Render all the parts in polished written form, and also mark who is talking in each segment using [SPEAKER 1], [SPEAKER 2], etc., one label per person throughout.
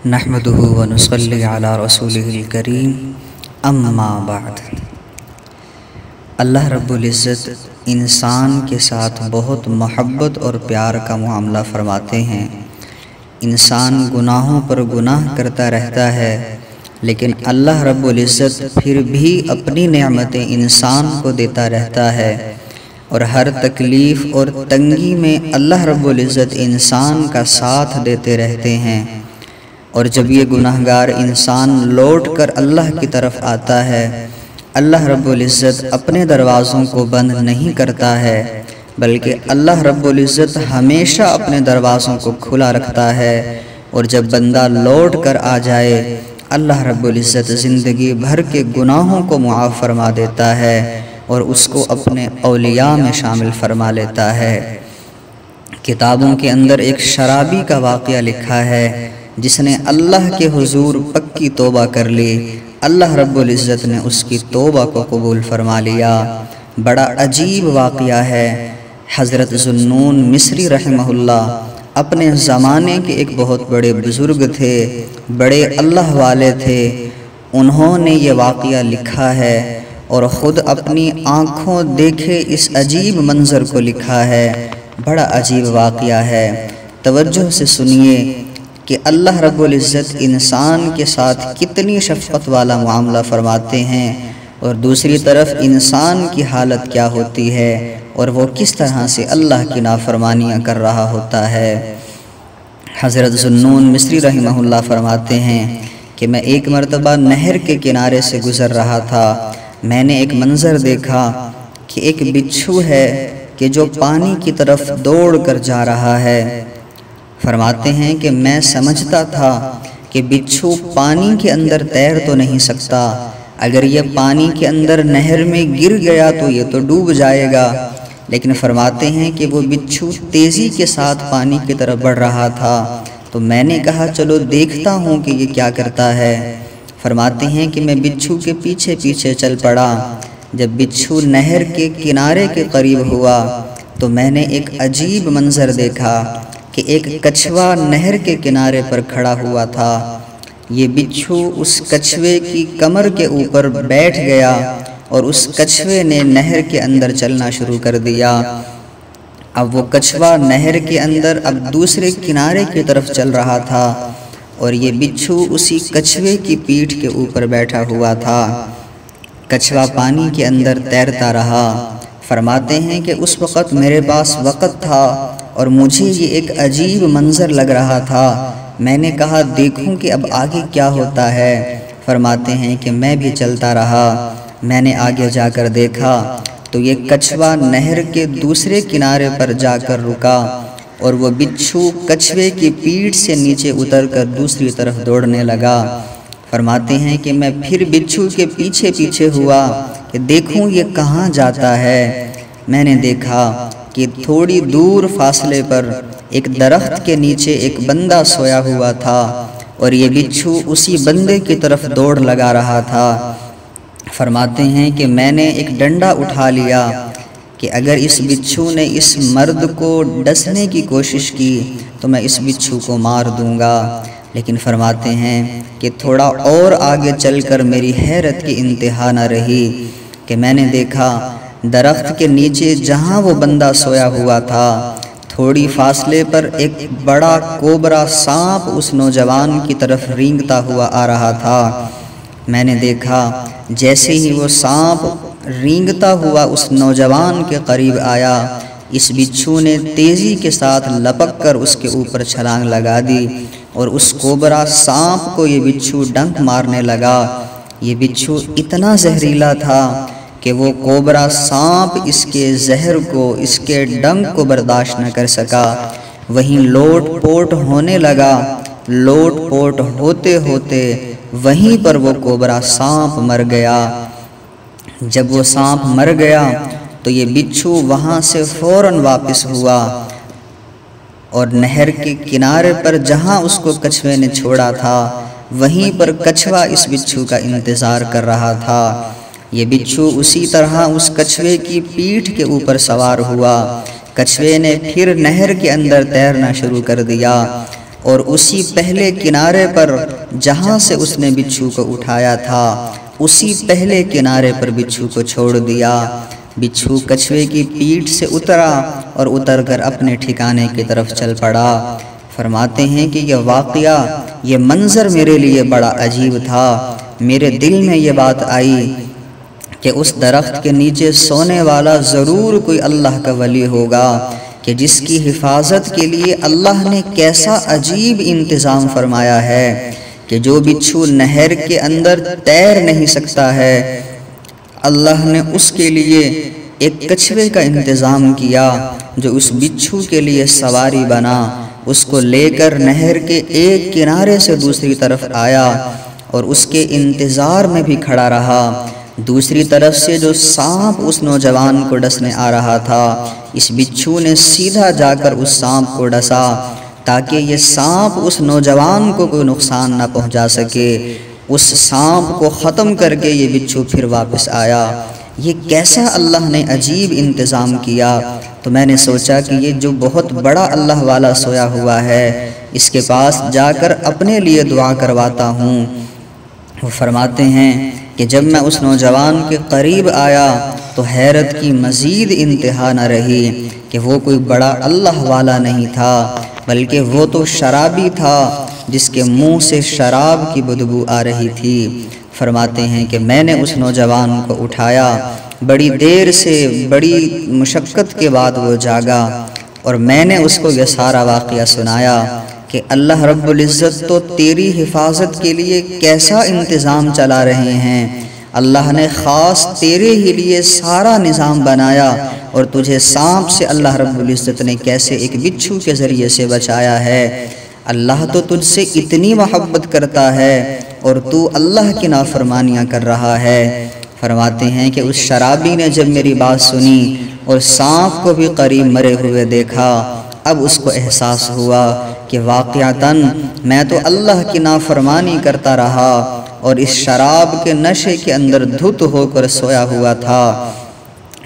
[SPEAKER 1] نحمده ونصلی علی رسولہ الکریم اما بعد۔ اللہ رب العزت انسان کے ساتھ بہت محبت اور پیار کا معاملہ فرماتے ہیں۔ انسان گناہوں پر گناہ کرتا رہتا ہے، لیکن اللہ رب العزت پھر بھی اپنی نعمتیں انسان کو دیتا رہتا ہے، اور ہر تکلیف اور تنگی میں اللہ رب العزت انسان کا ساتھ دیتے رہتے ہیں۔ اور جب یہ گناہگار انسان لوٹ کر اللہ کی طرف آتا ہے، اللہ رب العزت اپنے دروازوں کو بند نہیں کرتا ہے، بلکہ اللہ رب العزت ہمیشہ اپنے دروازوں کو کھلا رکھتا ہے۔ اور جب بندہ لوٹ کر آ جائے، اللہ رب العزت زندگی بھر کے گناہوں کو معاف فرما دیتا ہے اور اس کو اپنے اولیاء میں شامل فرما لیتا ہے۔ کتابوں کے اندر ایک شرابی کا واقعہ لکھا ہے، جس نے اللہ کے حضور پکی توبہ کر لی، اللہ رب العزت نے اس کی توبہ کو قبول فرما لیا۔ بڑا عجیب واقعہ ہے۔ حضرت ذوالنون مصری رحمہ اللہ اپنے زمانے کے ایک بہت بڑے بزرگ تھے، بڑے اللہ والے تھے۔ انہوں نے یہ واقعہ لکھا ہے اور خود اپنی آنکھوں دیکھے اس عجیب منظر کو لکھا ہے۔ بڑا عجیب واقعہ ہے، توجہ سے سنیے کہ اللہ رب العزت انسان کے ساتھ کتنی شفقت والا معاملہ فرماتے ہیں، اور دوسری طرف انسان کی حالت کیا ہوتی ہے اور وہ کس طرح سے اللہ کی نافرمانیاں کر رہا ہوتا ہے۔ حضرت ذوالنون مصری رحمہ اللہ فرماتے ہیں کہ میں ایک مرتبہ نہر کے کنارے سے گزر رہا تھا۔ میں نے ایک منظر دیکھا کہ ایک بچھو ہے کہ جو پانی کی طرف دوڑ کر جا رہا ہے۔ فرماتے ہیں کہ میں سمجھتا تھا کہ بچھو پانی کے اندر تیر تو نہیں سکتا، اگر یہ پانی کے اندر نہر میں گر گیا تو یہ تو ڈوب جائے گا، لیکن فرماتے ہیں کہ وہ بچھو تیزی کے ساتھ پانی کی طرف بڑھ رہا تھا۔ تو میں نے کہا چلو دیکھتا ہوں کہ یہ کیا کرتا ہے۔ فرماتے ہیں کہ میں بچھو کے پیچھے پیچھے چل پڑا۔ جب بچھو نہر کے کنارے کے قریب ہوا تو میں نے ایک عجیب منظر دیکھا کہ ایک کچھوا نہر کے کنارے پر کھڑا ہوا تھا۔ یہ بچھو اس کچھوے کی کمر کے اوپر بیٹھ گیا اور اس کچھوے نے نہر کے اندر چلنا شروع کر دیا۔ اب وہ کچھوا نہر کے اندر اب دوسرے کنارے کی طرف چل رہا تھا، اور یہ بچھو اسی کچھوے کی پیٹھ کے اوپر بیٹھا ہوا تھا۔ کچھوا پانی کے اندر تیرتا رہا۔ فرماتے ہیں کہ اس وقت میرے پاس وقت تھا اور مجھے یہ ایک عجیب منظر لگ رہا تھا۔ میں نے کہا دیکھوں کہ اب آگے کیا ہوتا ہے۔ فرماتے ہیں کہ میں بھی چلتا رہا۔ میں نے آگے جا کر دیکھا تو یہ کچھوا نہر کے دوسرے کنارے پر جا کر رکا، اور وہ بچھو کچھوے کی پیٹھ سے نیچے اتر کر دوسری طرف دوڑنے لگا۔ فرماتے ہیں کہ میں پھر بچھو کے پیچھے پیچھے ہوا کہ دیکھوں یہ کہاں جاتا ہے۔ میں نے دیکھا کہ تھوڑی دور فاصلے پر ایک درخت کے نیچے ایک بندہ سویا ہوا تھا، اور یہ بچھو اسی بندے کی طرف دوڑ لگا رہا تھا۔ فرماتے ہیں کہ میں نے ایک ڈنڈا اٹھا لیا کہ اگر اس بچھو نے اس مرد کو ڈسنے کی کوشش کی تو میں اس بچھو کو مار دوں گا۔ لیکن فرماتے ہیں کہ تھوڑا اور آگے چل کر میری حیرت کی انتہا نہ رہی کہ میں نے دیکھا درخت کے نیچے جہاں وہ بندہ سویا ہوا تھا، تھوڑی فاصلے پر ایک بڑا کوبرا سانپ اس نوجوان کی طرف رینگتا ہوا آ رہا تھا۔ میں نے دیکھا جیسے ہی وہ سانپ رینگتا ہوا اس نوجوان کے قریب آیا، اس بچھو نے تیزی کے ساتھ لپک کر اس کے اوپر چھلانگ لگا دی، اور اس کوبرا سانپ کو یہ بچھو ڈنک مارنے لگا۔ یہ بچھو اتنا زہریلا تھا کہ وہ کوبرا سانپ اس کے زہر کو، اس کے ڈنک کو برداشت نہ کر سکا۔ وہیں لوٹ پوٹ ہونے لگا۔ لوٹ پوٹ ہوتے ہوتے وہیں پر وہ کوبرا سانپ مر گیا۔ جب وہ سانپ مر گیا تو یہ بچھو وہاں سے فوراً واپس ہوا، اور نہر کے کنارے پر جہاں اس کو کچھوے نے چھوڑا تھا وہیں پر کچھوا اس بچھو کا انتظار کر رہا تھا۔ یہ بچھو اسی طرح اس کچھوے کی پیٹھ کے اوپر سوار ہوا۔ کچھوے نے پھر نہر کے اندر تیرنا شروع کر دیا، اور اسی پہلے کنارے پر جہاں سے اس نے بچھو کو اٹھایا تھا اسی پہلے کنارے پر بچھو کو چھوڑ دیا۔ بچھو کچھوے کی پیٹھ سے اترا اور اتر کر اپنے ٹھکانے کی طرف چل پڑا۔ فرماتے ہیں کہ یہ واقعہ، یہ منظر میرے لیے بڑا عجیب تھا۔ میرے دل میں یہ بات آئی کہ اس درخت کے نیچے سونے والا ضرور کوئی اللہ کا ولی ہوگا کہ جس کی حفاظت کے لیے اللہ نے کیسا عجیب انتظام فرمایا ہے کہ جو بچھو نہر کے اندر تیر نہیں سکتا ہے، اللہ نے اس کے لیے ایک کچھوے کا انتظام کیا جو اس بچھو کے لیے سواری بنا، اس کو لے کر نہر کے ایک کنارے سے دوسری طرف آیا اور اس کے انتظار میں بھی کھڑا رہا۔ دوسری طرف سے جو سانپ اس نوجوان کو ڈسنے آ رہا تھا، اس بچھو نے سیدھا جا کر اس سانپ کو ڈسا تاکہ یہ سانپ اس نوجوان کو کوئی نقصان نہ پہنچا سکے۔ اس سانپ کو ختم کر کے یہ بچھو پھر واپس آیا۔ یہ کیسا اللہ نے عجیب انتظام کیا۔ تو میں نے سوچا کہ یہ جو بہت بڑا اللہ والا سویا ہوا ہے، اس کے پاس جا کر اپنے لیے دعا کرواتا ہوں۔ وہ فرماتے ہیں کہ جب میں اس نوجوان کے قریب آیا تو حیرت کی مزید انتہا نہ رہی کہ وہ کوئی بڑا اللہ والا نہیں تھا، بلکہ وہ تو شرابی تھا جس کے منہ سے شراب کی بدبو آ رہی تھی۔ فرماتے ہیں کہ میں نے اس نوجوان کو اٹھایا، بڑی دیر سے بڑی مشقت کے بعد وہ جاگا اور میں نے اس کو یہ سارا واقعہ سنایا کہ اللہ رب العزت تو تیری حفاظت کے لیے کیسا انتظام چلا رہے ہیں۔ اللہ نے خاص تیرے ہی لیے سارا نظام بنایا اور تجھے سانپ سے اللہ رب العزت نے کیسے ایک بچھو کے ذریعے سے بچایا ہے۔ اللہ تو تجھ سے اتنی محبت کرتا ہے اور تو اللہ کی نافرمانیاں کر رہا ہے۔ فرماتے ہیں کہ اس شرابی نے جب میری بات سنی اور سانپ کو بھی قریب مرے ہوئے دیکھا، اب اس کو احساس ہوا کہ واقعتاً میں تو اللہ کی نافرمانی کرتا رہا اور اس شراب کے نشے کے اندر دھت ہو کر سویا ہوا تھا،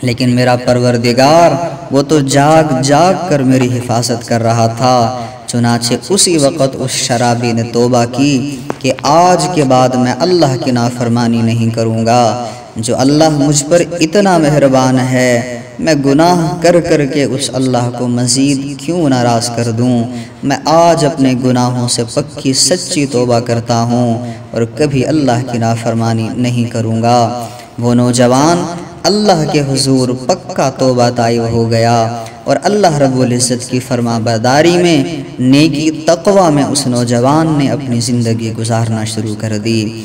[SPEAKER 1] لیکن میرا پروردگار وہ تو جاگ جاگ کر میری حفاظت کر رہا تھا۔ چنانچہ اسی وقت اس شرابی نے توبہ کی کہ آج کے بعد میں اللہ کی نافرمانی نہیں کروں گا۔ جو اللہ مجھ پر اتنا مہربان ہے، میں گناہ کر کر کے اس اللہ کو مزید کیوں ناراض کر دوں۔ میں آج اپنے گناہوں سے پکی سچی توبہ کرتا ہوں اور کبھی اللہ کی نافرمانی نہیں کروں گا۔ وہ نوجوان اللہ کے حضور پکا توبہ طائب ہو گیا اور اللہ رب العزت کی فرما برداری میں، نیکی تقوی میں اس نوجوان نے اپنی زندگی گزارنا شروع کر دی۔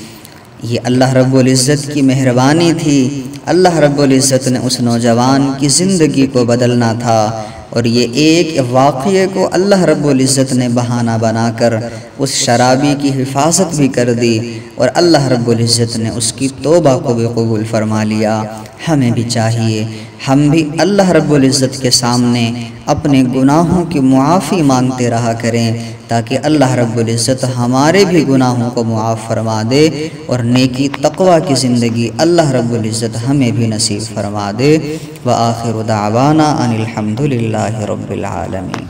[SPEAKER 1] یہ اللہ رب العزت کی مہربانی تھی۔ اللہ رب العزت نے اس نوجوان کی زندگی کو بدلنا تھا اور یہ ایک واقعے کو اللہ رب العزت نے بہانہ بنا کر اس شرابی کی حفاظت بھی کر دی اور اللہ رب العزت نے اس کی توبہ کو بھی قبول فرما لیا۔ ہمیں بھی چاہیے ہم بھی اللہ رب العزت کے سامنے اپنے گناہوں کی معافی مانگتے رہا کریں تاکہ اللہ رب العزت ہمارے بھی گناہوں کو معاف فرما دے اور نیکی تقوی کی زندگی اللہ رب العزت ہمیں بھی نصیب فرما دے۔ وآخر دعوانا ان الحمد للہ رب العالمین۔